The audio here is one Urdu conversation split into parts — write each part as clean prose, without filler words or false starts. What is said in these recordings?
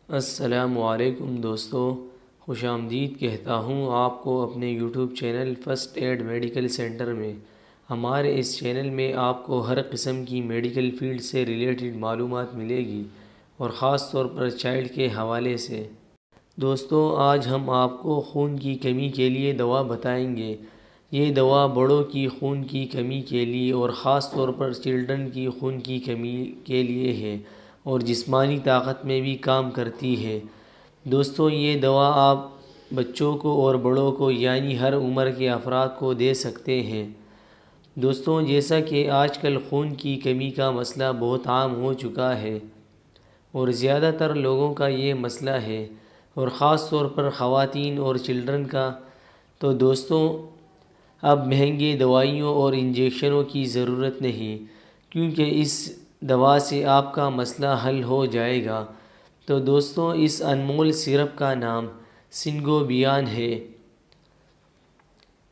السلام علیکم دوستو، خوش آمدید کہتا ہوں آپ کو اپنے YouTube channel first aid medical centre میں۔ ہمارے اس چینل میں آپ کو ہر قسم کی میڈیکل فیلڈ سے ریلیٹڈ معلومات ملے گی، اور خاص طور پر چائلڈ کے حوالے سے۔ دوستو، آج ہم آپ کو خون کی کمی کے لیے دوا بتائیں گے۔ یہ دوا بڑوں کی خون کی کمی کے لیے اور خاص طور پر چلڈرن کی خون کی کمی کے لیے ہے، اور جسمانی طاقت میں بھی کام کرتی ہے۔ دوستو، یہ دوا آپ بچوں کو اور بڑوں کو یعنی ہر عمر کے افراد کو دے سکتے ہیں۔ دوستو، جیسا کہ آج کل خون کی کمی کا مسئلہ بہت عام ہو چکا ہے، اور زیادہ تر لوگوں کا یہ مسئلہ ہے، اور خاص طور پر خواتین اور چلڈرن کا، تو دوستو اب مہنگی دوائیوں اور انجیکشنوں کی ضرورت نہیں، کیونکہ اس دوا سے آپ کا مسئلہ حل ہو جائے گا۔ تو دوستو، اس انمول سرپ کا نام سنگوبیان ہے۔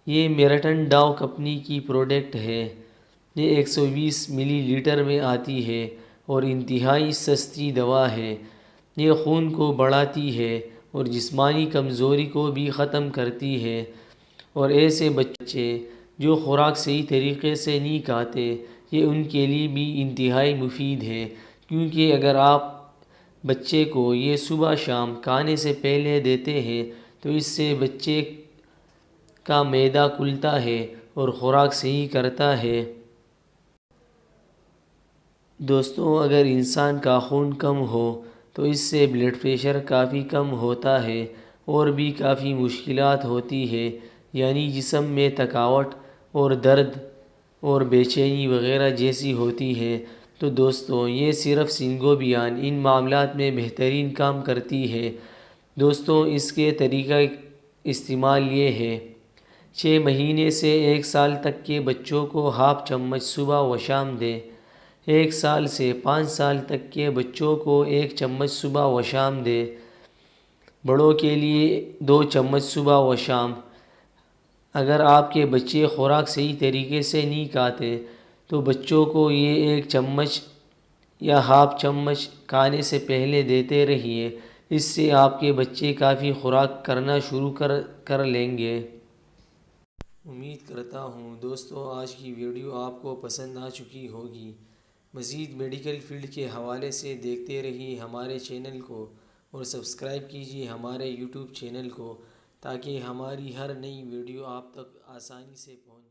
یہ میرٹن ڈاو کمپنی کی پروڈکٹ ہے۔ یہ 120 ملی لیٹر میں آتی ہے اور انتہائی سستی دوا ہے۔ یہ خون کو بڑھاتی ہے اور جسمانی کمزوری کو بھی ختم کرتی ہے، اور ایسے بچے جو خوراک صحیح طریقے سے نہیں کھاتے، یہ ان کے لیے بھی انتہائی مفید ہے، کیونکہ اگر آپ بچے کو یہ صبح شام کھانے سے پہلے دیتے ہیں تو اس سے بچے کا معدہ کھلتا ہے اور خوراک صحیح کرتا ہے۔ دوستو، اگر انسان کا خون کم ہو تو اس سے بلڈ پریشر کافی کم ہوتا ہے، اور بھی کافی مشکلات ہوتی ہے، یعنی جسم میں تھکاوٹ اور درد اور بے چینی وغیرہ جیسی ہوتی ہے۔ تو دوستو، یہ صرف سنگوبیان ان معاملات میں بہترین کام کرتی ہے۔ دوستو، اس کے طریقہ استعمال یہ ہے: 6 مہینے سے 1 سال تک کے بچوں کو ½ چمچ صبح و شام دیں۔ 1 سال سے 5 سال تک کے بچوں کو 1 چمچ صبح و شام دیں۔ بڑوں کے لیے 2 چمچ صبح و شام۔ اگر آپ کے بچے خوراک صحیح طریقے سے نہیں کھاتے تو بچوں کو یہ 1 چمچ یا ½ چمچ کھانے سے پہلے دیتے رہیے۔ اس سے آپ کے بچے کافی خوراک کرنا شروع کر لیں گے۔ امید کرتا ہوں دوستو آج کی ویڈیو آپ کو پسند آ چکی ہوگی۔ مزید میڈیکل فیلڈ کے حوالے سے دیکھتے رہیے ہمارے چینل کو، اور سبسکرائب کیجیے ہمارے یوٹیوب چینل کو، تاکہ ہماری ہر نئی ویڈیو آپ تک آسانی سے پہنچ